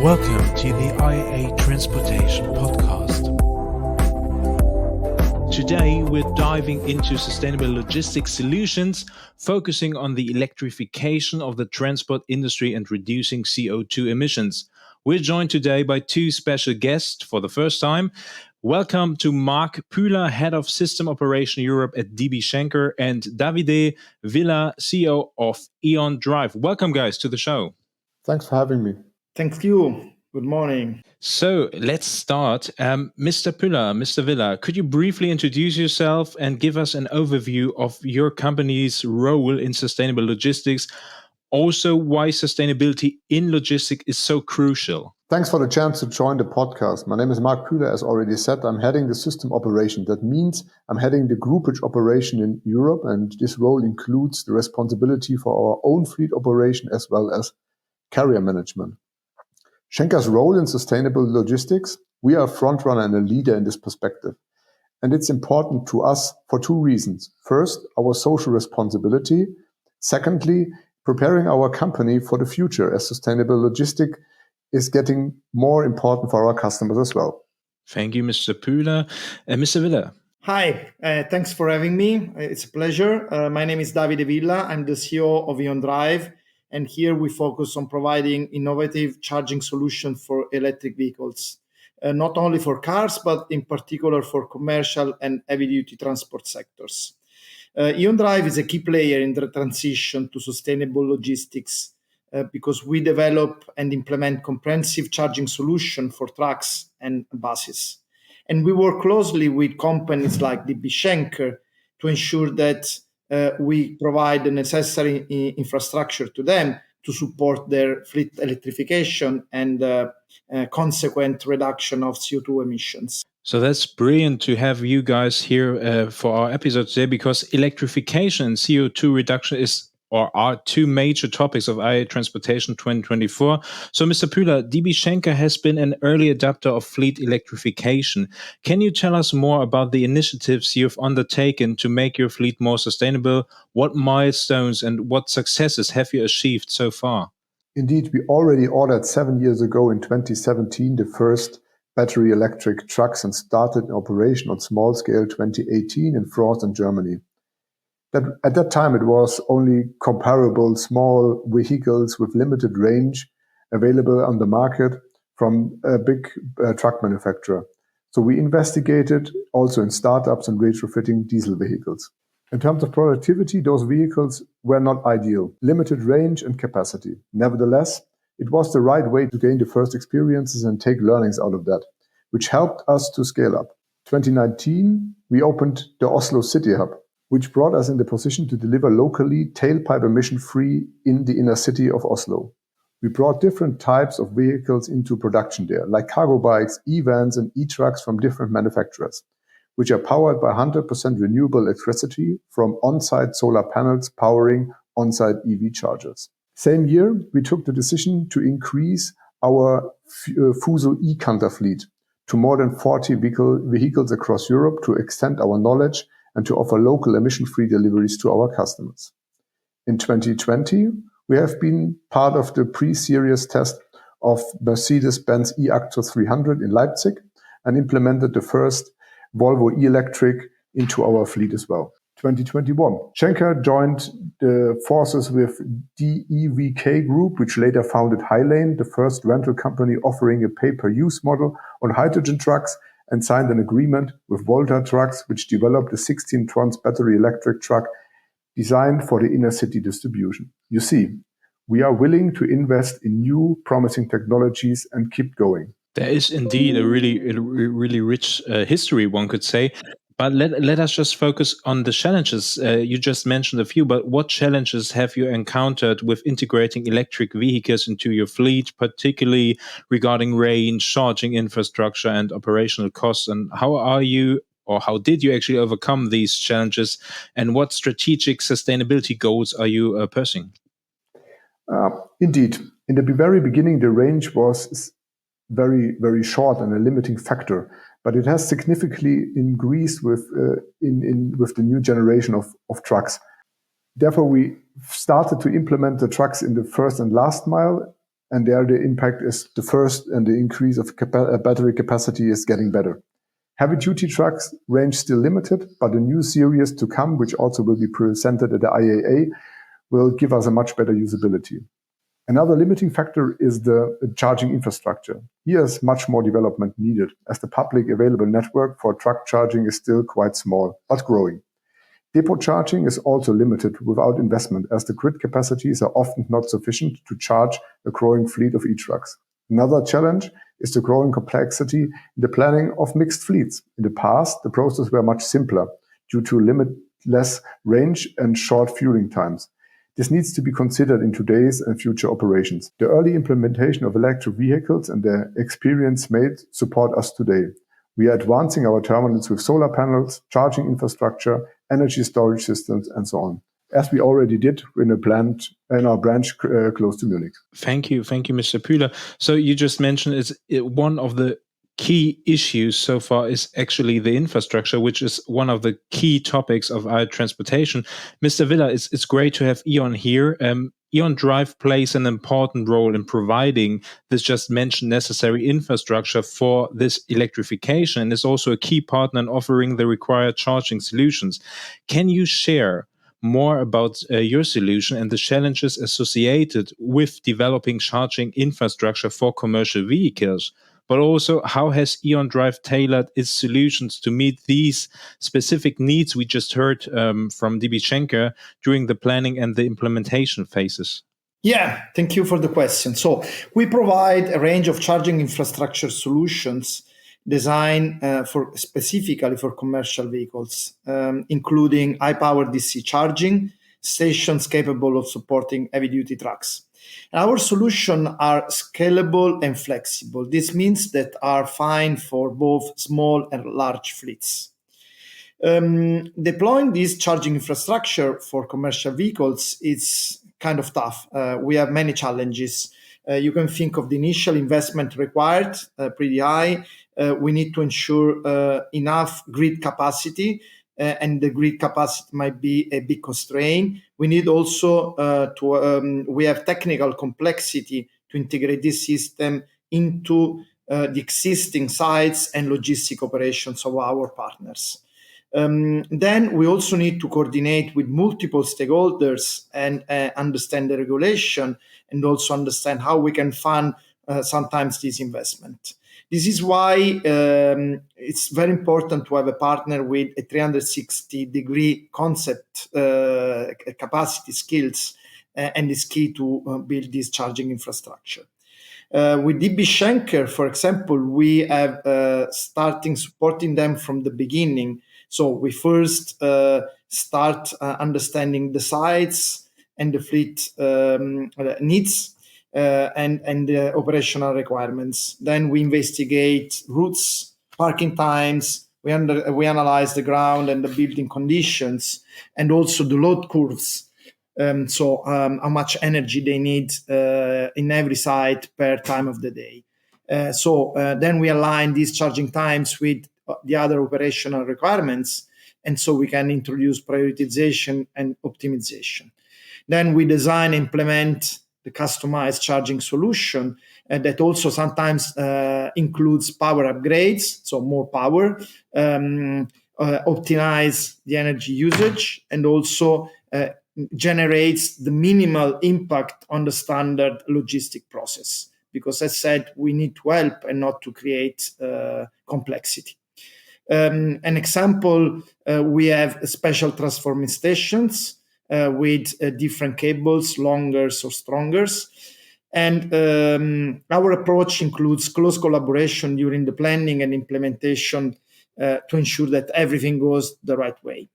Welcome to the IAA Transportation Podcast. Today, we're diving into sustainable logistics solutions, focusing on the electrification of the transport industry and reducing CO2 emissions. We're joined today by two special guests for the first time. Welcome to Marc Puhler, Head of System Operation Europe at DB Schenker, and Davide Villa, CEO of E.ON Drive. Welcome, guys, to the show. Thanks for having me. Thank you. Good morning. So let's start. Mr. Puhler, Mr. Villa, could you briefly introduce yourself and give us an overview of your company's role in sustainable logistics? Also, why sustainability in logistics is so crucial. Thanks for the chance to join the podcast. My name is Marc Puhler, as already said. I'm heading the system operation. That means I'm heading the groupage operation in Europe, and this role includes the responsibility for our own fleet operation as well as carrier management. Schenker's role in sustainable logistics, we are a frontrunner and a leader in this perspective. And it's important to us for two reasons. First, our social responsibility. Secondly, preparing our company for the future, as sustainable logistics is getting more important for our customers as well. Thank you, Mr. Puhler. Mr. Villa. Hi, thanks for having me. It's a pleasure. My name is Davide Villa. I'm the CEO of E.ON Drive. And here we focus on providing innovative charging solutions for electric vehicles, not only for cars, but in particular for commercial and heavy-duty transport sectors. E.ON Drive is a key player in the transition to sustainable logistics because we develop and implement comprehensive charging solutions for trucks and buses. And we work closely with companies like DB Schenker to ensure that we provide the necessary infrastructure to them to support their fleet electrification and consequent reduction of CO2 emissions. So that's brilliant to have you guys here for our episode today, because electrification and CO2 reduction are two major topics of IAA Transportation 2024. So, Mr. Puhler, DB Schenker has been an early adopter of fleet electrification. Can you tell us more about the initiatives you've undertaken to make your fleet more sustainable? What milestones and what successes have you achieved so far? Indeed, we already ordered 7 years ago in 2017 the first battery electric trucks and started operation on small scale 2018 in France and Germany. At that time, it was only comparable small vehicles with limited range available on the market from a big truck manufacturer. So we investigated also in startups and retrofitting diesel vehicles. In terms of productivity, those vehicles were not ideal, limited range and capacity. Nevertheless, it was the right way to gain the first experiences and take learnings out of that, which helped us to scale up. 2019, we opened the Oslo City Hub, which brought us in the position to deliver locally tailpipe emission-free in the inner city of Oslo. We brought different types of vehicles into production there, like cargo bikes, e-vans, and e-trucks from different manufacturers, which are powered by 100% renewable electricity from on-site solar panels powering on-site EV chargers. Same year, we took the decision to increase our Fuso e-Canter fleet to more than 40 vehicles across Europe to extend our knowledge and to offer local emission-free deliveries to our customers. In 2020, we have been part of the pre-series test of Mercedes-Benz e-Actros 300 in Leipzig and implemented the first Volvo e-Electric into our fleet as well. 2021, Schenker joined the forces with DEVK Group, which later founded Hylane, the first rental company offering a pay-per-use model on hydrogen trucks, and signed an agreement with Volta Trucks, which developed a 16-ton battery electric truck designed for the inner city distribution. You see, we are willing to invest in new promising technologies and keep going. There is indeed a really rich history, one could say. But let us just focus on the challenges. You just mentioned a few, but what challenges have you encountered with integrating electric vehicles into your fleet, particularly regarding range, charging infrastructure, and operational costs? And how did you actually overcome these challenges? And what strategic sustainability goals are you pursuing? Indeed, in the very beginning, the range was very, very short and a limiting factor. But it has significantly increased with the new generation of trucks. Therefore, we started to implement the trucks in the first and last mile and there the impact is the first, and the increase of battery capacity is getting better. Heavy-duty trucks range still limited, but a new series to come, which also will be presented at the IAA, will give us a much better usability. Another limiting factor is the charging infrastructure. Here is much more development needed, as the public available network for truck charging is still quite small, but growing. Depot charging is also limited without investment, as the grid capacities are often not sufficient to charge a growing fleet of e-trucks. Another challenge is the growing complexity in the planning of mixed fleets. In the past, the process were much simpler due to limitless range and short fueling times. This needs to be considered in today's and future operations. The early implementation of electric vehicles and the experience made support us today. We are advancing our terminals with solar panels, charging infrastructure, energy storage systems, and so on, as we already did in our branch close to Munich. Thank you, Mr. Puhler. So you just mentioned one of the key issues so far is actually the infrastructure, which is one of the key topics of our transportation. Mr. Villa, it's great to have E.ON here. E.ON Drive plays an important role in providing this just mentioned necessary infrastructure for this electrification, and is also a key partner in offering the required charging solutions. Can you share more about your solution and the challenges associated with developing charging infrastructure for commercial vehicles? But also, how has E.ON Drive tailored its solutions to meet these specific needs we just heard from DB Schenker during the planning and the implementation phases? Yeah, thank you for the question. So we provide a range of charging infrastructure solutions designed specifically for commercial vehicles, including high-power DC charging, stations capable of supporting heavy-duty trucks. Our solutions are scalable and flexible. This means that are fine for both small and large fleets. Deploying this charging infrastructure for commercial vehicles is kind of tough. We have many challenges. You can think of the initial investment required, pretty high. We need to ensure enough grid capacity, and the grid capacity might be a big constraint. We need also we have technical complexity to integrate this system into the existing sites and logistic operations of our partners. Then we also need to coordinate with multiple stakeholders and understand the regulation, and also understand how we can fund sometimes this investment. This is why it's very important to have a partner with a 360-degree concept capacity skills, and is key to build this charging infrastructure. With DB Schenker, for example, we have starting supporting them from the beginning. So we first start understanding the sites and the fleet needs, and the operational requirements. Then we investigate routes, parking times. We analyze the ground and the building conditions, and also the load curves. So how much energy they need in every site per time of the day. Then we align these charging times with the other operational requirements, and so we can introduce prioritization and optimization. Then we design and implement the customized charging solution that also sometimes includes power upgrades, so more power, optimize the energy usage, and also generates the minimal impact on the standard logistic process. Because as said, we need to help and not to create complexity. An example, we have special transforming stations with different cables, longer or stronger. And our approach includes close collaboration during the planning and implementation to ensure that everything goes the right way.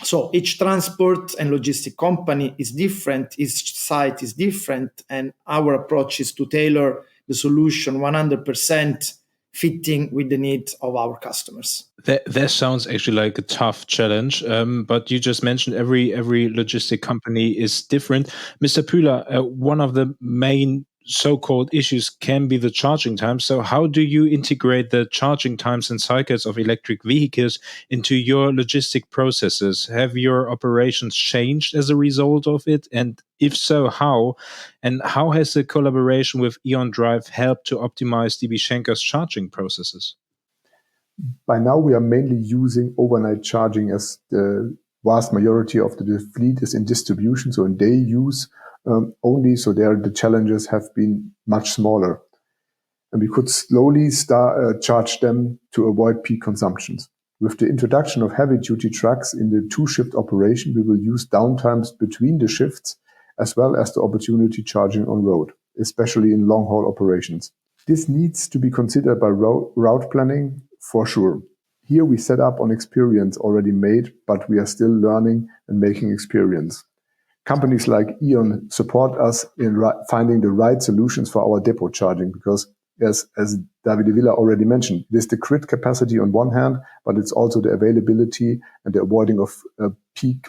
So each transport and logistic company is different, each site is different, and our approach is to tailor the solution 100% fitting with the needs of our customers. That sounds actually like a tough challenge, but you just mentioned every logistic company is different. Mr. Puhler, one of the main so-called issues can be the charging time. So how do you integrate the charging times and cycles of electric vehicles into your logistic processes? Have your operations changed as a result of it? And if so, how? And how has the collaboration with E.ON Drive helped to optimize DB Schenker's charging processes? By now, we are mainly using overnight charging, as the vast majority of the fleet is in distribution, so in day use only. So there, the challenges have been much smaller. And we could slowly charge them to avoid peak consumptions. With the introduction of heavy-duty trucks in the two-shift operation, we will use downtimes between the shifts, as well as the opportunity charging on road, especially in long-haul operations. This needs to be considered by route planning for sure. Here we set up on experience already made, but we are still learning and making experience. Companies like E.ON support us in finding the right solutions for our depot charging, because as Davide Villa already mentioned, it is the grid capacity on one hand, but it's also the availability and the avoiding of peak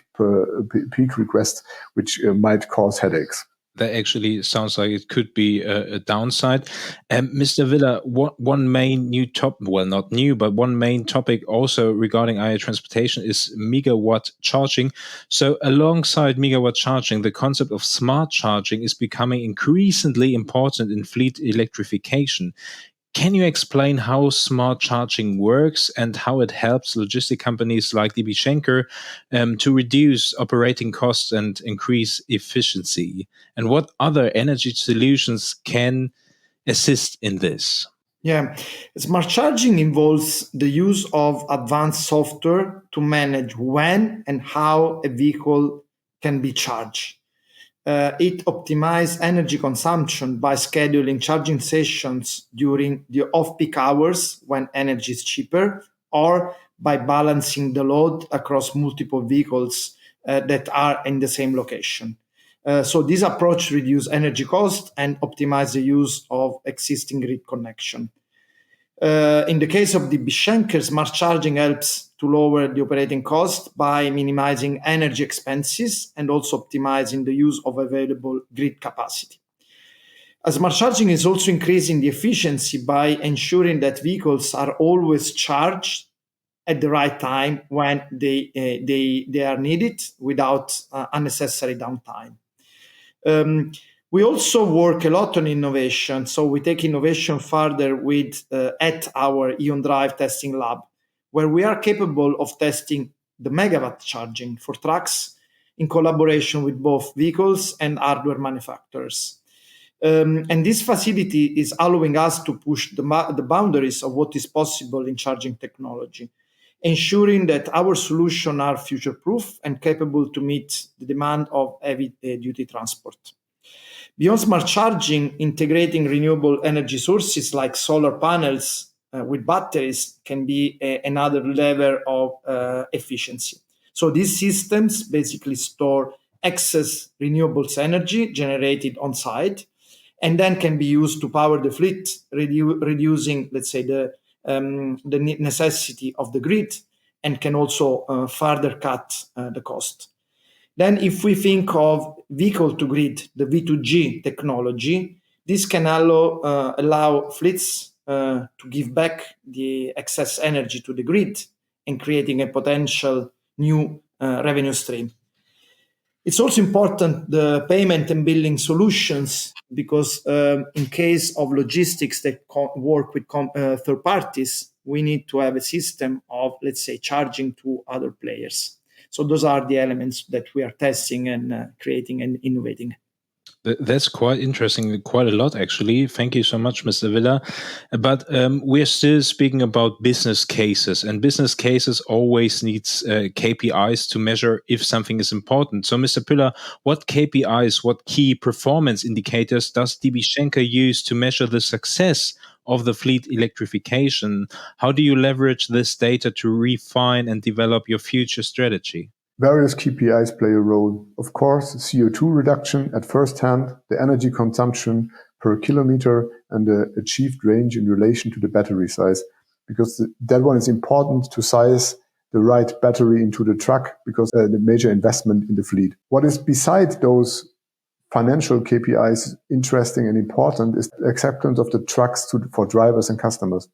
requests, which might cause headaches. That actually sounds like it could be a downside. Mr. Villa, one main new topic, well, not new, but one main topic also regarding IAA transportation is megawatt charging. So alongside megawatt charging, the concept of smart charging is becoming increasingly important in fleet electrification. Can you explain how smart charging works and how it helps logistic companies like DB Schenker to reduce operating costs and increase efficiency? And what other energy solutions can assist in this? Yeah, smart charging involves the use of advanced software to manage when and how a vehicle can be charged. It optimizes energy consumption by scheduling charging sessions during the off-peak hours when energy is cheaper, or by balancing the load across multiple vehicles that are in the same location. So this approach reduces energy cost and optimizes the use of existing grid connection. In the case of DB Schenker, smart charging helps to lower the operating cost by minimizing energy expenses and also optimizing the use of available grid capacity. Smart charging is also increasing the efficiency by ensuring that vehicles are always charged at the right time when they are needed without unnecessary downtime. We also work a lot on innovation. So we take innovation further at our E.ON Drive testing lab, where we are capable of testing the megawatt charging for trucks in collaboration with both vehicles and hardware manufacturers. And this facility is allowing us to push the boundaries of what is possible in charging technology, ensuring that our solutions are future-proof and capable to meet the demand of heavy-duty transport. Beyond smart charging, integrating renewable energy sources like solar panels with batteries can be another level of efficiency. So these systems basically store excess renewables energy generated on site, and then can be used to power the fleet, reducing, let's say, the necessity of the grid, and can also further cut the cost. Then if we think of vehicle-to-grid, the V2G technology, this can allow fleets to give back the excess energy to the grid and creating a potential new revenue stream. It's also important, the payment and billing solutions, because in case of logistics that work with third parties, we need to have a system of, let's say, charging to other players. So those are the elements that we are testing and creating and innovating. That's quite interesting, quite a lot actually. Thank you so much, Mr. Villa. But we're still speaking about business cases, and business cases always needs KPIs to measure if something is important. So, Mr. Puhler, what KPIs, what key performance indicators does DB Schenker use to measure the success of the fleet electrification? How do you leverage this data to refine and develop your future strategy? Various KPIs play a role. Of course, CO2 reduction at first hand, the energy consumption per kilometer, and the achieved range in relation to the battery size. Because that one is important to size the right battery into the truck, because the major investment in the fleet. What is beside those financial KPIs interesting and important is the acceptance of the trucks for drivers and customers.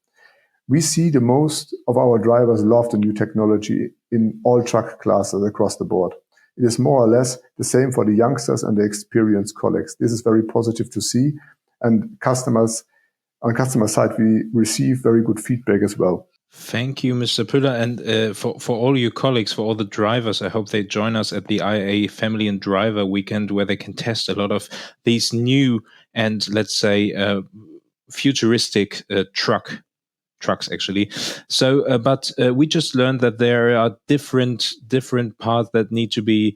We see the most of our drivers love the new technology in all truck classes across the board. It is more or less the same for the youngsters and the experienced colleagues. This is very positive to see. And on customer side, we receive very good feedback as well. Thank you, Mr. Puhler. And for all your colleagues, for all the drivers, I hope they join us at the IAA Family and Driver Weekend, where they can test a lot of these new and, let's say, futuristic trucks actually. So, but we just learned that there are different parts that need to be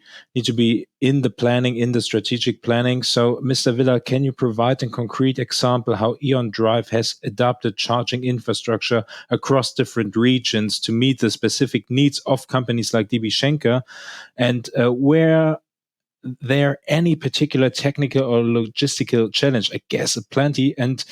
in the planning, in the strategic planning. So, Mr. Villa, can you provide a concrete example how E.ON Drive has adapted charging infrastructure across different regions to meet the specific needs of companies like DB Schenker, and where there any particular technical or logistical challenge? I guess plenty. And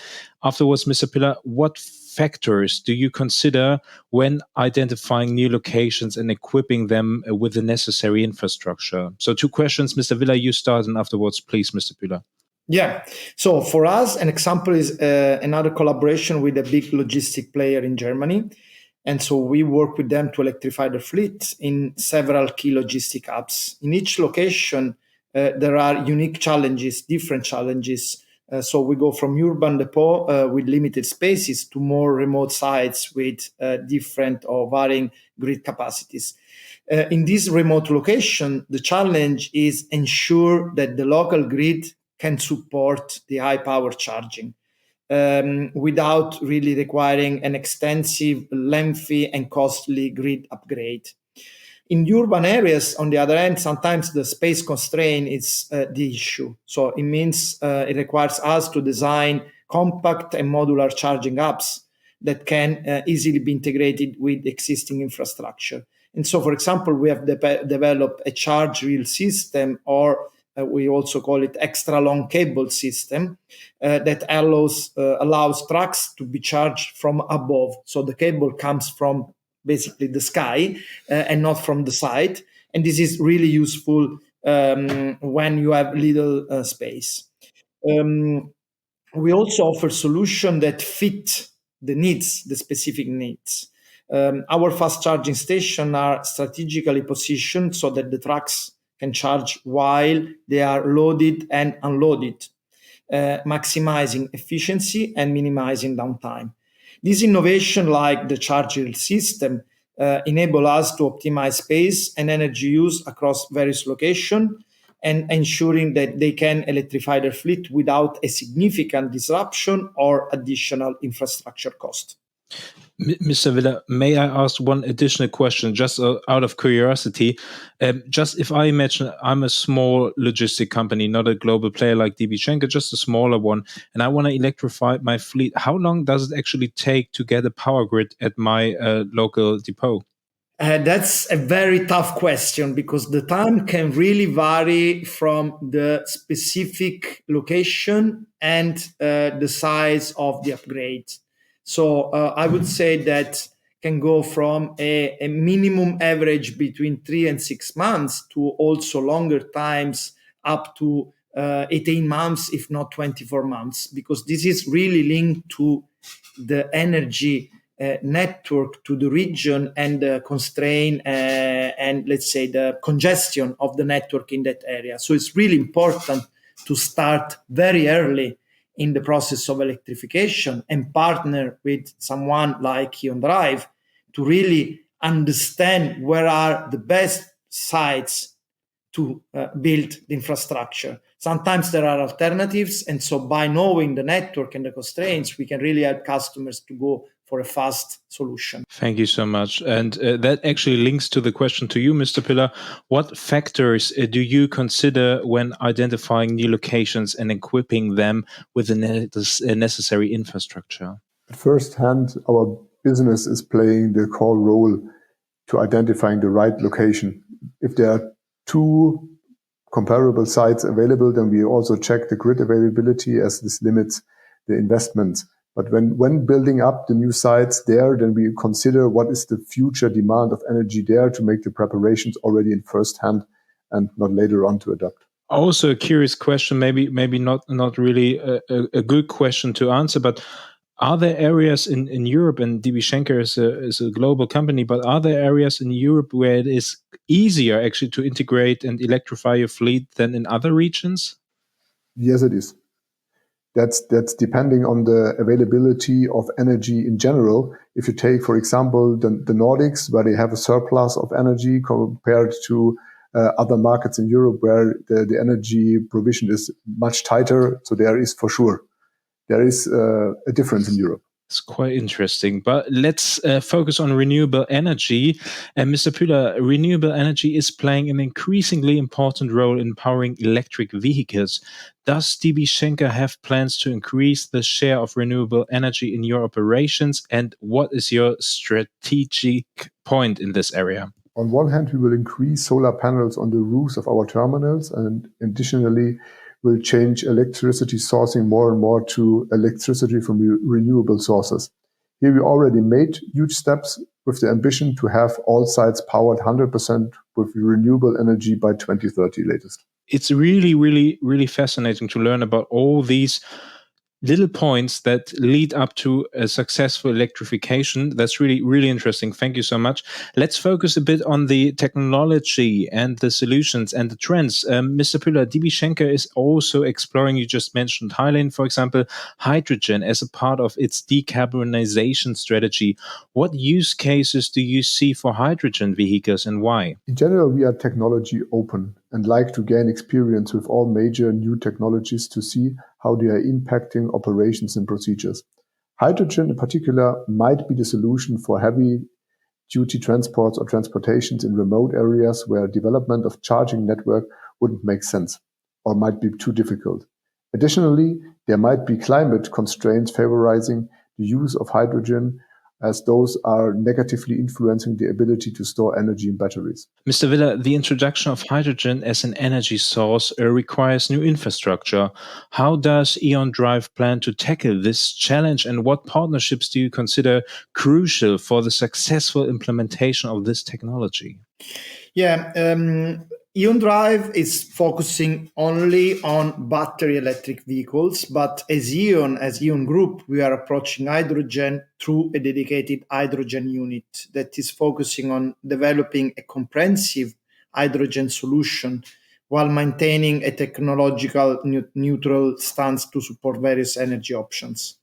afterwards, Mr. Puhler, what factors do you consider when identifying new locations and equipping them with the necessary infrastructure? So 2 questions, Mr. Villa, you start, and afterwards, please, Mr. Puhler. Yeah. So for us, an example is another collaboration with a big logistic player in Germany. And so we work with them to electrify their fleet in several key logistic hubs. In each location, there are unique challenges, different challenges. So we go from urban depot with limited spaces to more remote sites with different or varying grid capacities. In this remote location, the challenge is ensure that the local grid can support the high power charging without really requiring an extensive, lengthy, and costly grid upgrade. In urban areas, on the other hand, sometimes the space constraint is the issue. So it means it requires us to design compact and modular charging hubs that can easily be integrated with existing infrastructure. And so, for example, we have developed a charge reel system, or we also call it extra long cable system, that allows trucks to be charged from above. So the cable comes from basically the sky and not from the side. And this is really useful when you have little space. We also offer solutions that fit the needs, the specific needs. Our fast charging stations are strategically positioned so that the trucks can charge while they are loaded and unloaded, maximizing efficiency and minimizing downtime. This innovation, like the charging system, enable us to optimize space and energy use across various locations and ensuring that they can electrify their fleet without a significant disruption or additional infrastructure cost. Mr. Villa, may I ask one additional question, just out of curiosity? Just if I imagine I'm a small logistic company, not a global player like DB Schenker, just a smaller one, and I want to electrify my fleet, how long does it actually take to get a power grid at my local depot? That's a very tough question because the time can really vary from the specific location and the size of the upgrade. So I would say that can go from a minimum average between 3 and 6 months to also longer times up to 18 months, if not 24 months, because this is really linked to the energy network to the region and the constraint and let's say the congestion of the network in that area. So it's really important to start very early in the process of electrification and partner with someone like E.ON Drive to really understand where are the best sites to build the infrastructure. Sometimes there are alternatives, and so by knowing the network and the constraints, we can really help customers to go for a fast solution. Thank you so much. And that actually links to the question to you, Mr. Puhler. What factors do you consider when identifying new locations and equipping them with the necessary infrastructure? At first hand, our business is playing the core role to identifying the right location. If there are 2 comparable sites available, then we also check the grid availability, as this limits the investments. But when building up the new sites there, then we consider what is the future demand of energy there to make the preparations already in first hand and not later on to adapt. Also, a curious question, maybe not really a good question to answer, but are there areas in Europe, and DB Schenker is a global company, but are there areas in Europe where it is easier actually to integrate and electrify your fleet than in other regions? Yes, it is. That's depending on the availability of energy in general. If you take, for example, the Nordics, where they have a surplus of energy compared to other markets in Europe where the energy provision is much tighter. So there is for sure, there is a difference in Europe. It's quite interesting, but let's focus on renewable energy. And Mr. Puhler, renewable energy is playing an increasingly important role in powering electric vehicles. Does DB Schenker have plans to increase the share of renewable energy in your operations? And what is your strategic point in this area? On one hand, we will increase solar panels on the roofs of our terminals, and additionally, will change electricity sourcing more and more to electricity from renewable sources. Here we already made huge steps with the ambition to have all sites powered 100% with renewable energy by 2030 latest. It's really fascinating to learn about all these little points that lead up to a successful electrification. That's really interesting. Thank you so much. Let's focus a bit on the technology and the solutions and the trends. Mr. Puhler, DB Schenker is also exploring, you just mentioned Highland, for example, hydrogen as a part of its decarbonization strategy. What use cases do you see for hydrogen vehicles and why? In general, we are technology open and like to gain experience with all major new technologies to see how they are impacting operations and procedures. Hydrogen in particular might be the solution for heavy-duty transports or transportations in remote areas where development of charging network wouldn't make sense or might be too difficult. Additionally, there might be climate constraints favorizing the use of hydrogen, as those are negatively influencing the ability to store energy in batteries. Mr. Villa, the introduction of hydrogen as an energy source requires new infrastructure. How does E.ON Drive plan to tackle this challenge, and what partnerships do you consider crucial for the successful implementation of this technology? E.ON Drive is focusing only on battery electric vehicles, but as E.ON Group, we are approaching hydrogen through a dedicated hydrogen unit that is focusing on developing a comprehensive hydrogen solution while maintaining a technological neutral stance to support various energy options.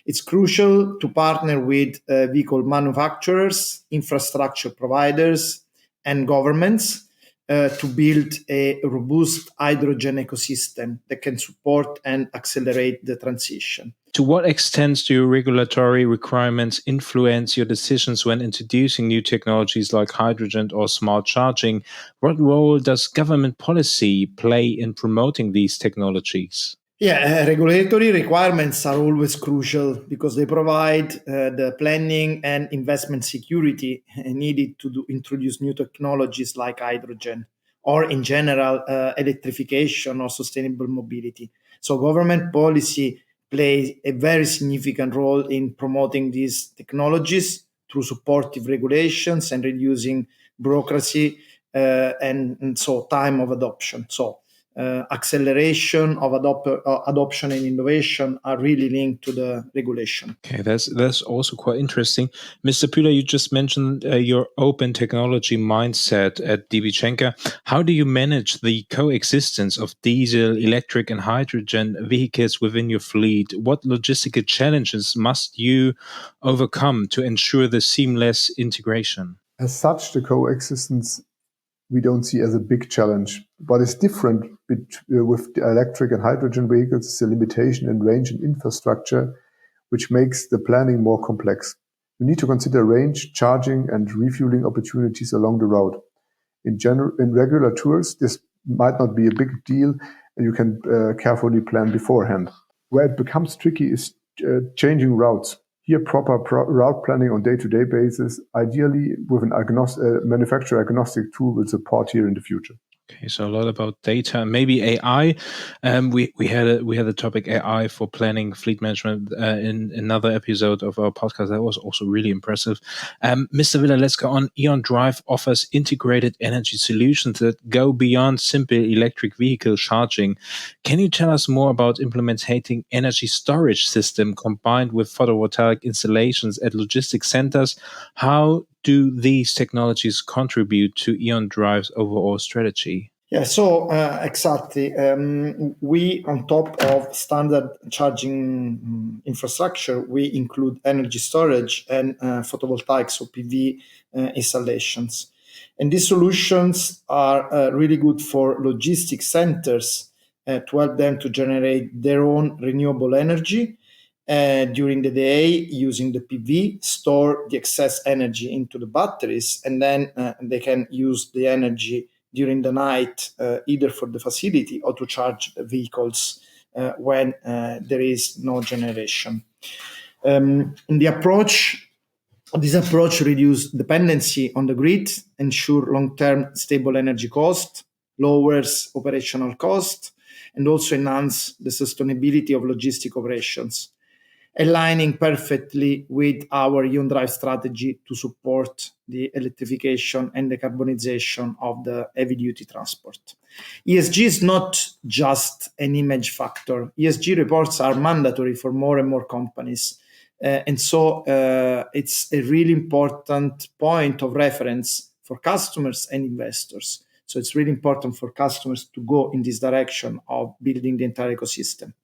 It's crucial to partner with vehicle manufacturers, infrastructure providers, and governments to build a robust hydrogen ecosystem that can support and accelerate the transition. To what extent do regulatory requirements influence your decisions when introducing new technologies like hydrogen or smart charging? What role does government policy play in promoting these technologies? Regulatory requirements are always crucial because they provide the planning and investment security needed to introduce new technologies like hydrogen or in general electrification or sustainable mobility. So government policy plays a very significant role in promoting these technologies through supportive regulations and reducing bureaucracy and so time of adoption. So acceleration of adoption and innovation are really linked to the regulation. Okay, that's also quite interesting. Mr. Puhler, you just mentioned your open technology mindset at DB Schenker. How do you manage the coexistence of diesel, electric, and hydrogen vehicles within your fleet? What logistical challenges must you overcome to ensure the seamless integration? As such, the coexistence we don't see as a big challenge. What is different with the electric and hydrogen vehicles is the limitation in range and infrastructure, which makes the planning more complex. You need to consider range, charging, and refueling opportunities along the route. In regular tours, this might not be a big deal, and you can carefully plan beforehand. Where it becomes tricky is changing routes. Here, proper route planning on day-to-day basis, ideally with an manufacturer-agnostic tool, will support here in the future. Okay, so a lot about data, maybe AI. We had a topic AI for planning fleet management in another episode of our podcast. That was also really impressive. Mr. Villa, let's go on. E.ON Drive offers integrated energy solutions that go beyond simple electric vehicle charging. Can you tell us more about implementing energy storage system combined with photovoltaic installations at logistics centers? How do these technologies contribute to E.ON Drive's overall strategy? Yeah, so exactly. We, on top of standard charging infrastructure, we include energy storage and photovoltaic, so PV installations. And these solutions are really good for logistics centers to help them to generate their own renewable energy during the day using the PV, store the excess energy into the batteries, and then they can use the energy during the night, either for the facility or to charge vehicles when there is no generation. This approach reduces dependency on the grid, ensure long-term stable energy cost, lowers operational cost, and also enhance the sustainability of logistic operations, aligning perfectly with our E.ON Drive strategy to support the electrification and decarbonization of the heavy-duty transport. ESG is not just an image factor. ESG reports are mandatory for more and more companies. And so it's a really important point of reference for customers and investors. So it's really important for customers to go in this direction of building the entire ecosystem.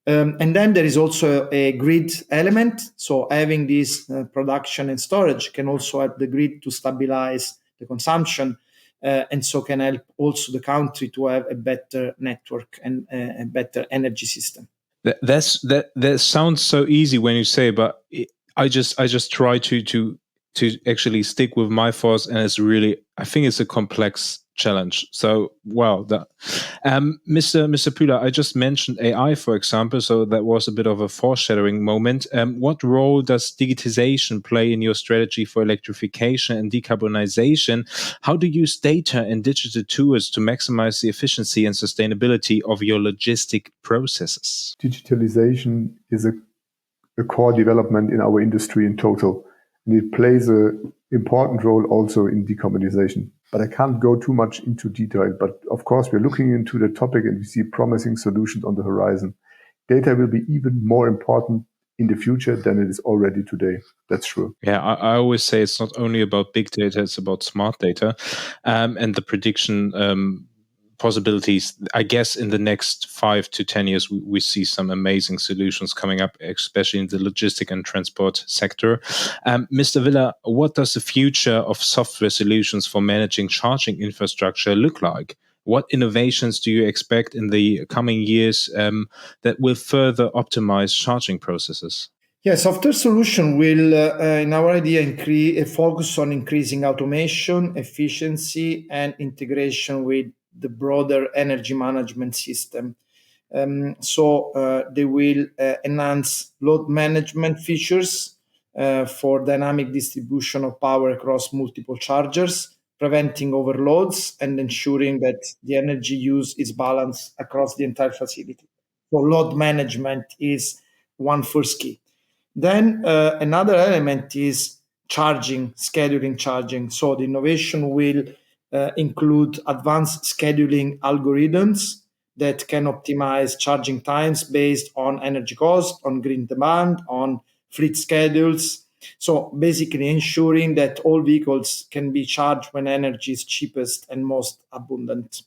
And then there is also a grid element. So having this production and storage can also help the grid to stabilize the consumption, and so can help also the country to have a better network and a better energy system. That sounds so easy when you say, but I just try to actually stick with my thoughts, and I think it's a complex challenge. So, wow, Mr. Puhler, I just mentioned AI, for example, so that was a bit of a foreshadowing moment. What role does digitization play in your strategy for electrification and decarbonization? How do you use data and digital tools to maximize the efficiency and sustainability of your logistic processes? Digitalization is a core development in our industry in total, and it plays an important role also in decarbonization. But I can't go too much into detail. But of course, we're looking into the topic and we see promising solutions on the horizon. Data will be even more important in the future than it is already today. That's true. Yeah, I always say it's not only about big data, it's about smart data and the prediction possibilities. I guess in the next 5 to 10 years, we see some amazing solutions coming up, especially in the logistic and transport sector. Mr. Villa, what does the future of software solutions for managing charging infrastructure look like? What innovations do you expect in the coming years that will further optimize charging processes? Yeah, software solution will, in our idea, focus on increasing automation, efficiency, and integration with the broader energy management system. So they will enhance load management features for dynamic distribution of power across multiple chargers, preventing overloads and ensuring that the energy use is balanced across the entire facility. So load management is one first key. Then another element is scheduling charging. So the innovation will include advanced scheduling algorithms that can optimize charging times based on energy cost, on grid demand, on fleet schedules. So basically ensuring that all vehicles can be charged when energy is cheapest and most abundant.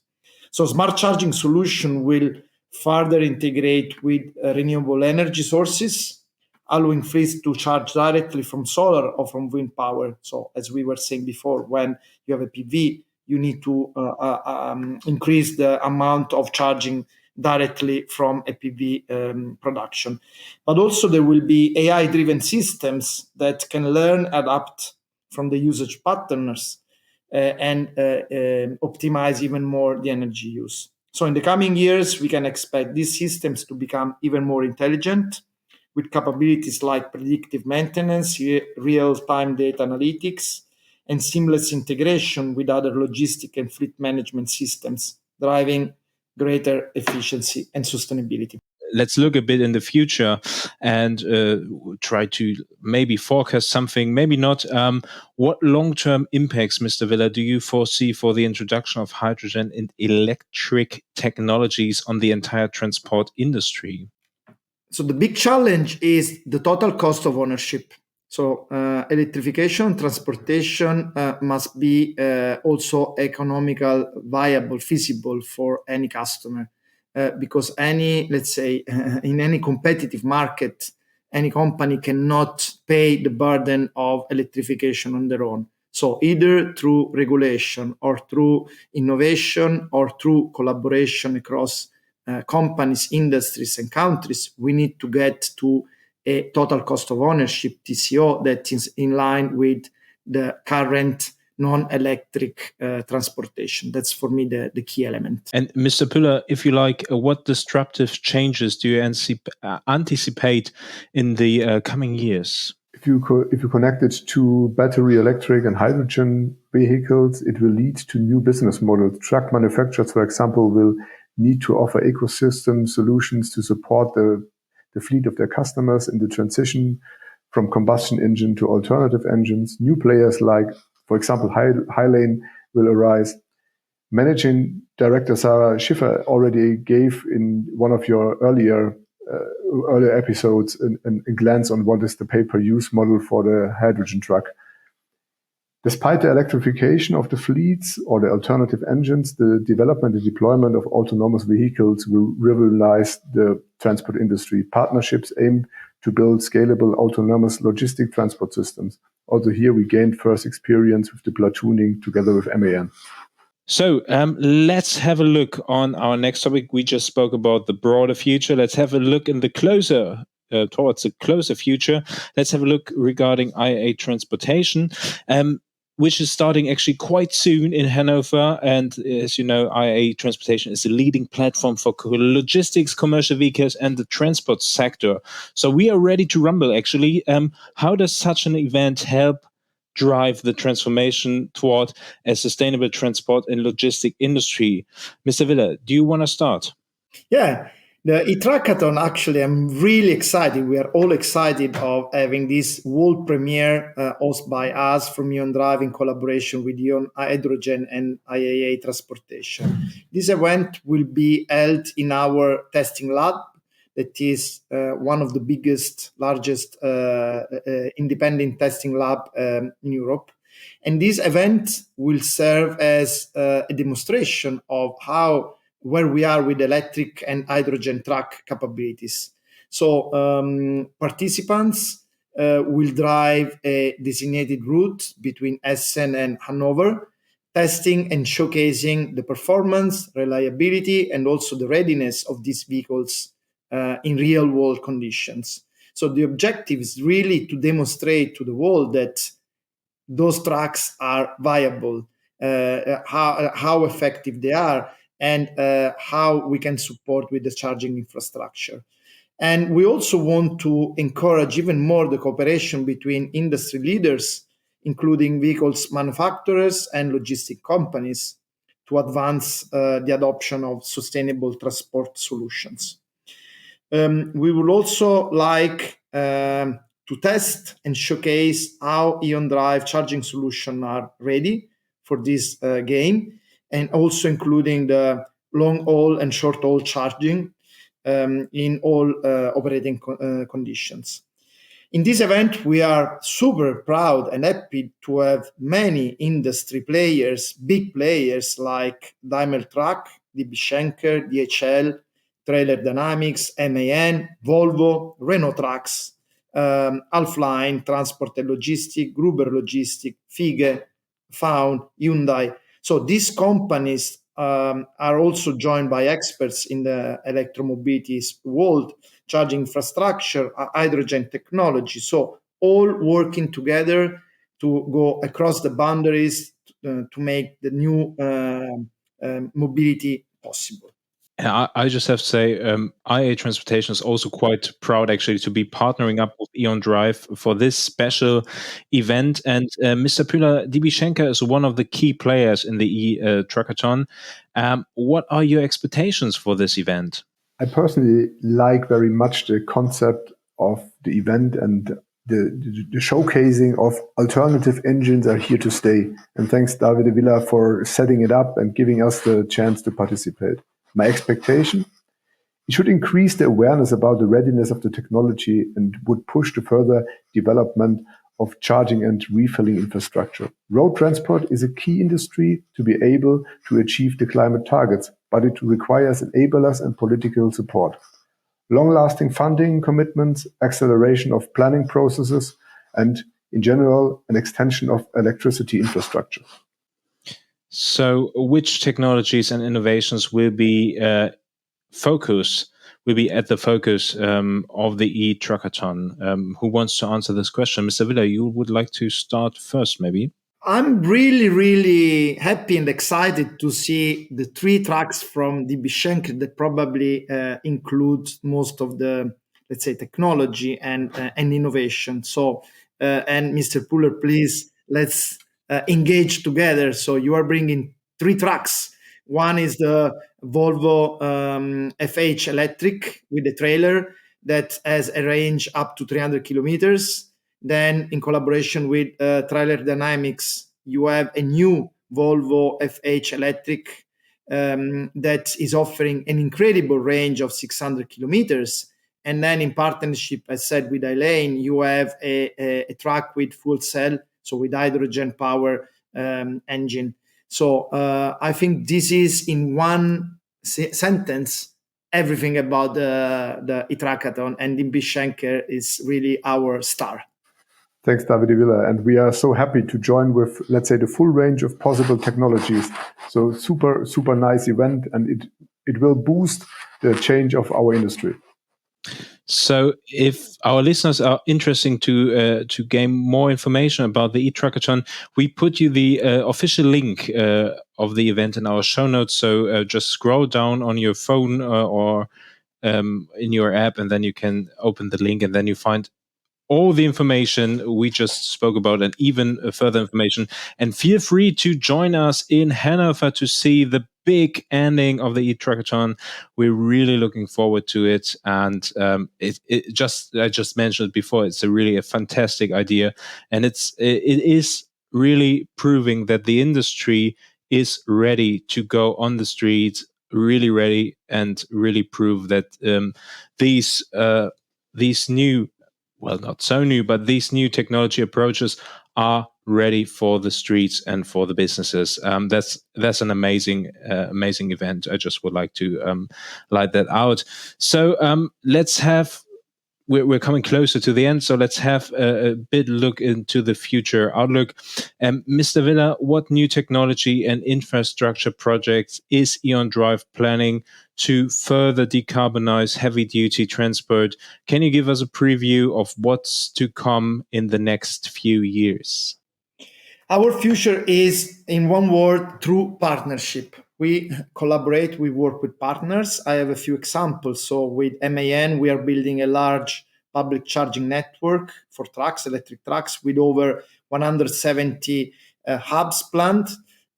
So smart charging solution will further integrate with renewable energy sources, allowing fleets to charge directly from solar or from wind power. So as we were saying before, when you have a PV, you need to increase the amount of charging directly from a PV production. But also there will be AI-driven systems that can learn, adapt from the usage patterns and optimize even more the energy use. So in the coming years, we can expect these systems to become even more intelligent, with capabilities like predictive maintenance, real-time data analytics, and seamless integration with other logistic and fleet management systems, driving greater efficiency and sustainability. Let's look a bit in the future and try to maybe forecast something, maybe not. What long-term impacts, Mr. Villa, do you foresee for the introduction of hydrogen and electric technologies on the entire transport industry? So the big challenge is the total cost of ownership. So electrification, transportation must be also economical, viable, feasible for any customer. Because let's say, in any competitive market, any company cannot pay the burden of electrification on their own. So either through regulation or through innovation or through collaboration across companies, industries, and countries, we need to get to a total cost of ownership, TCO, that is in line with the current non-electric transportation. That's for me the key element. And Mr. Puhler, if you like, what disruptive changes do you anticipate in the coming years? If you connect it to battery electric and hydrogen vehicles, it will lead to new business models. Truck manufacturers, for example, will need to offer ecosystem solutions to support the fleet of their customers in the transition from combustion engine to alternative engines. New players like, for example, Hylane will arise. Managing Director Sarah Schiffer already gave in one of your earlier episodes a glance on what is the pay-per-use model for the hydrogen truck. Despite the electrification of the fleets or the alternative engines, the development and deployment of autonomous vehicles will revolutionize the transport industry. Partnerships aim to build scalable autonomous logistic transport systems. Also here we gained first experience with the platooning together with MAN. So let's have a look on our next topic. We just spoke about the broader future. Let's have a look in the towards the closer future. Let's have a look regarding IAA Transportation, which is starting actually quite soon in Hanover. And as you know, IAA Transportation is the leading platform for logistics, commercial vehicles, and the transport sector. So we are ready to rumble, actually. How does such an event help drive the transformation toward a sustainable transport and logistic industry? Mr. Villa, do you want to start? Yeah, the e-Trackathon, actually, I'm really excited. We are all excited of having this world premiere hosted by us from E.ON Drive in collaboration with E.ON Hydrogen and IAA Transportation. This event will be held in our testing lab. That is one of the largest independent testing lab in Europe. And this event will serve as a demonstration of where we are with electric and hydrogen truck capabilities. So participants will drive a designated route between Essen and Hanover, testing and showcasing the performance, reliability, and also the readiness of these vehicles in real-world conditions. So the objective is really to demonstrate to the world that those trucks are viable, how effective they are, and how we can support with the charging infrastructure. And we also want to encourage even more the cooperation between industry leaders, including vehicles manufacturers and logistic companies, to advance the adoption of sustainable transport solutions. We would also like to test and showcase how E.ON Drive charging solutions are ready for this game, and also including the long-haul and short-haul charging in all operating conditions. In this event, we are super proud and happy to have many industry players, big players like Daimler Truck, DB Schenker, DHL, Trailer Dynamics, MAN, Volvo, Renault Trucks, Alfline, Transport and Logistic, Gruber Logistic, Fige, Faun, Hyundai. So these companies are also joined by experts in the electromobility world, charging infrastructure, hydrogen technology. So all working together to go across the boundaries to make the new mobility possible. And I just have to say, IAA Transportation is also quite proud actually to be partnering up with E.ON Drive for this special event. And Mr. Puhler, DB Schenker is one of the key players in the e-Truckathon. What are your expectations for this event? I personally like very much the concept of the event, and the showcasing of alternative engines are here to stay. And thanks Davide Villa for setting it up and giving us the chance to participate. My expectation, it should increase the awareness about the readiness of the technology and would push the further development of charging and refilling infrastructure. Road transport is a key industry to be able to achieve the climate targets, but it requires enablers and political support. Long-lasting funding commitments, acceleration of planning processes, and in general, an extension of electricity infrastructure. So which technologies and innovations will be at the focus of the e-Truckathon? Who wants to answer this question? Mr. Villa, you would like to start first, maybe? I'm really, really happy and excited to see the 3 tracks from DB Schenker that probably include most of the, let's say, technology and innovation. So, and Mr. Puhler, please, let's engage together. So you are bringing 3 tracks. One is the Volvo FH electric with a trailer that has a range up to 300 kilometers. Then, in collaboration with Trailer Dynamics, you have a new Volvo FH electric that is offering an incredible range of 600 kilometers. And then, in partnership, as said, with Elaine, you have a truck with fuel cell, so with hydrogen power engine. So I think this is, in one sentence, everything about the e-Truckathon, and DB Schenker is really our star. Thanks, Davide Villa. And we are so happy to join with, let's say, the full range of possible technologies. So super, super nice event, and it will boost the change of our industry. So if our listeners are interested to gain more information about the e-Truckathon, we put you the official link of the event in our show notes. So just scroll down on your phone or in your app, and then you can open the link, and then you find all the information we just spoke about and even further information. And feel free to join us in Hanover to see the big ending of the e-Truckathon. We're really looking forward to it. And I just mentioned it before, it's really a fantastic idea. And it is really proving that the industry is ready to go on the streets, really ready, and really prove that these new, well, not so new, but these new technology approaches are ready for the streets and for the businesses. That's an amazing event. I just would like to light that out. So we're coming closer to the end, so let's have a bit look into the future outlook. Mr. Villa, what new technology and infrastructure projects is E.ON Drive planning to further decarbonize heavy-duty transport? Can you give us a preview of what's to come in the next few years? Our future is, in one word, through partnership. We collaborate, we work with partners. I have a few examples. So with MAN, we are building a large public charging network for trucks, electric trucks, with over 170 hubs planned,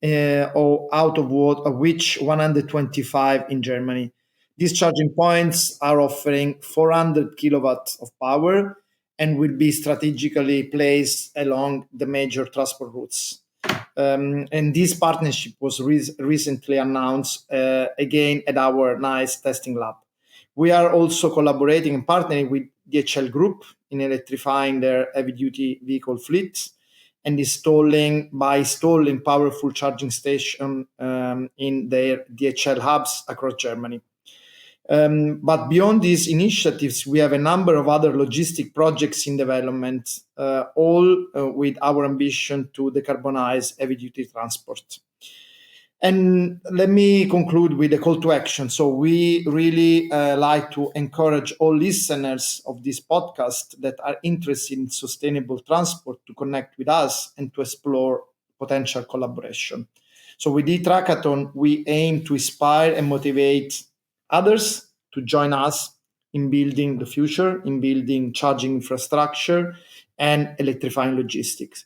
out of which 125 in Germany. These charging points are offering 400 kilowatts of power and will be strategically placed along the major transport routes. And this partnership was recently announced again at our NICE testing lab. We are also collaborating and partnering with DHL Group in electrifying their heavy-duty vehicle fleet and installing powerful charging stations in their DHL hubs across Germany. But beyond these initiatives, we have a number of other logistic projects in development, all with our ambition to decarbonize heavy-duty transport. And let me conclude with a call to action. So we really like to encourage all listeners of this podcast that are interested in sustainable transport to connect with us and to explore potential collaboration. So with e-Truckathon, we aim to inspire and motivate others to join us in building the future, in building charging infrastructure and electrifying logistics.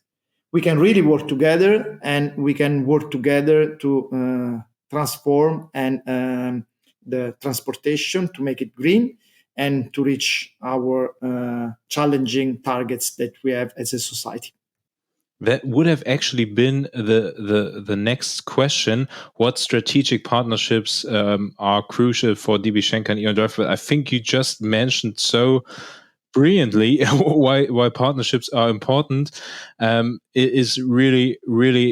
We can really work together, and we can work together to transform and the transportation to make it green and to reach our challenging targets that we have as a society. That would have actually been the next question. What strategic partnerships are crucial for DB Schenker and E.ON Drive? I think you just mentioned so brilliantly why partnerships are important. It is really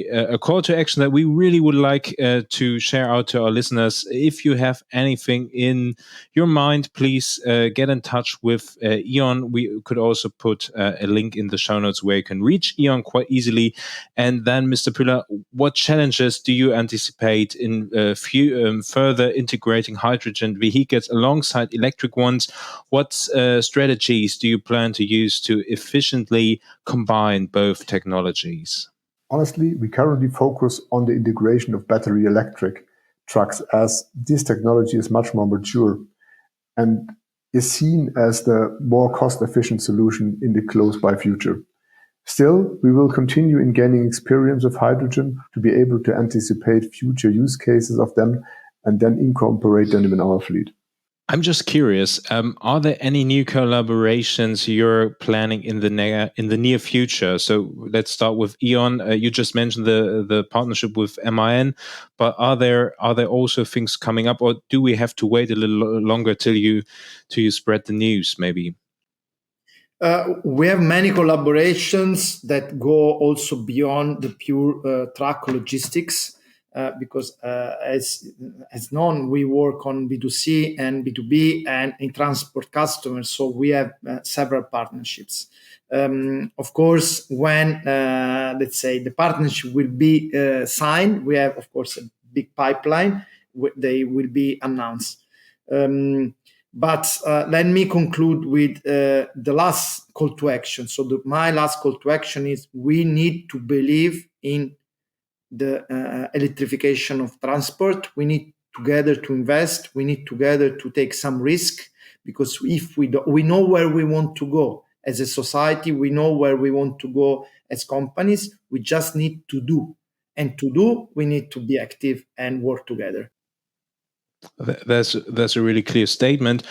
a call to action that we really would like to share out to our listeners. If you have anything in your mind, please get in touch with E.ON. We could also put a link in the show notes where you can reach E.ON quite easily. And then, Mr. Puhler, what challenges do you anticipate in further integrating hydrogen vehicles alongside electric ones? What strategies do you plan to use to efficiently combine both technologies? Honestly, we currently focus on the integration of battery electric trucks, as this technology is much more mature and is seen as the more cost-efficient solution in the close-by future. Still, we will continue in gaining experience of hydrogen to be able to anticipate future use cases of them and then incorporate them in our fleet. I'm just curious, are there any new collaborations you're planning in the near future? So let's start with E.ON. You just mentioned the partnership with MAN, but are there also things coming up, or do we have to wait a little longer till you spread the news, maybe? We have many collaborations that go also beyond the pure truck logistics. Because as known, we work on B2C and B2B and in transport customers, so we have several partnerships. Of course, when let's say the partnership will be signed, we have of course a big pipeline. They will be announced. But let me conclude with the last call to action. So my last call to action is we need to believe in the electrification of transport. We need together to invest. We need together to take some risk, because if we know where we want to go as a society, we know where we want to go as companies. We just need to do, and to do, we need to be active and work together. That's a really clear statement.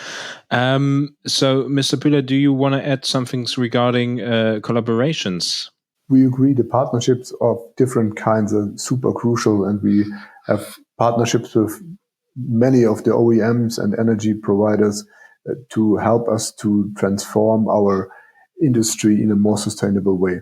So, Mr. Puhler, do you want to add something regarding collaborations? We agree the partnerships of different kinds are super crucial, and we have partnerships with many of the OEMs and energy providers to help us to transform our industry in a more sustainable way.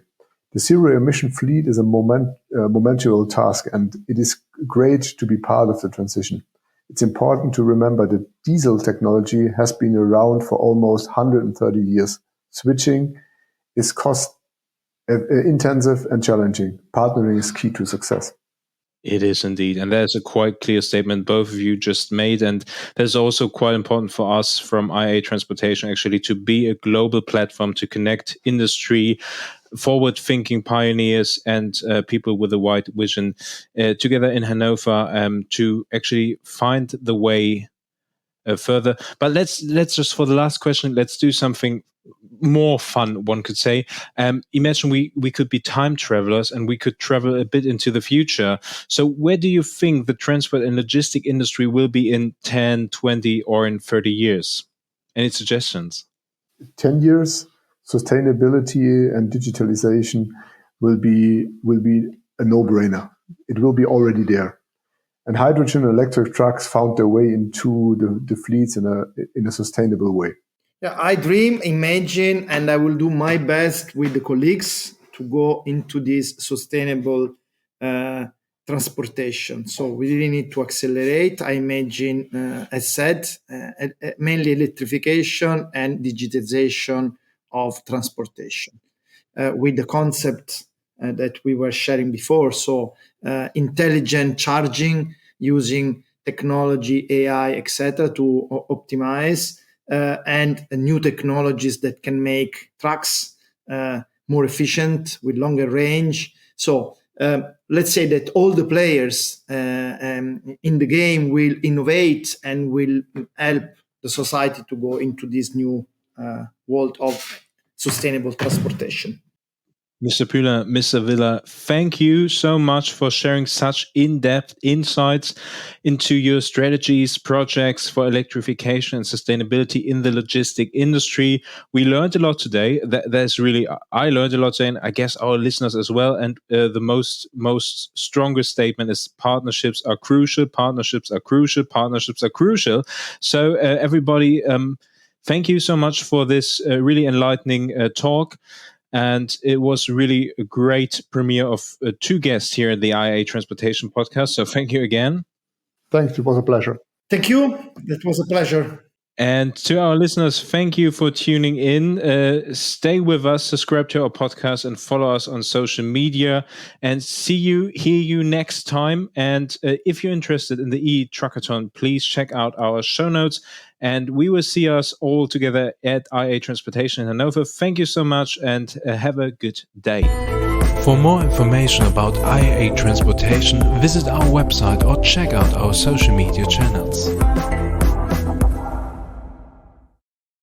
The zero emission fleet is a monumental task, and it is great to be part of the transition. It's important to remember that diesel technology has been around for almost 130 years. Switching is cost intensive and challenging. Partnering is key to success. It is indeed. And there's a quite clear statement both of you just made. And there's also quite important for us from IAA Transportation actually to be a global platform to connect industry, forward-thinking pioneers and people with a wide vision together in Hanover to actually find the way further. But let's just, for the last question, let's do something more fun, one could say. Imagine we could be time travelers and we could travel a bit into the future. So where do you think the transport and logistic industry will be in 10, 20, or in 30 years? Any suggestions? 10 years, sustainability and digitalization will be a no-brainer. It will be already there. And hydrogen and electric trucks found their way into the fleets in a sustainable way. Yeah, I dream, imagine, and I will do my best with the colleagues to go into this sustainable transportation. So we really need to accelerate. I imagine, as said, mainly electrification and digitization of transportation with the concept that we were sharing before. So intelligent charging using technology, AI, etc., to optimize. And new technologies that can make trucks more efficient with longer range. So let's say that all the players in the game will innovate and will help the society to go into this new world of sustainable transportation. Mr. Puhler, Mr. Villa, thank you so much for sharing such in-depth insights into your strategies, projects for electrification and sustainability in the logistic industry. We learned a lot today. I learned a lot today, and I guess our listeners as well. And the most strongest statement is partnerships are crucial. Partnerships are crucial. Partnerships are crucial. So everybody, thank you so much for this really enlightening talk. And it was really a great premiere of two guests here at the IAA Transportation Podcast. So thank you again. Thanks. It was a pleasure. Thank you. It was a pleasure. And to our listeners, thank you for tuning in. Stay with us, subscribe to our podcast, and follow us on social media. And hear you next time. And if you're interested in the e-Truckathon, please check out our show notes. And we will see us all together at IAA Transportation in Hanover. Thank you so much and have a good day. For more information about IAA Transportation, visit our website or check out our social media channels.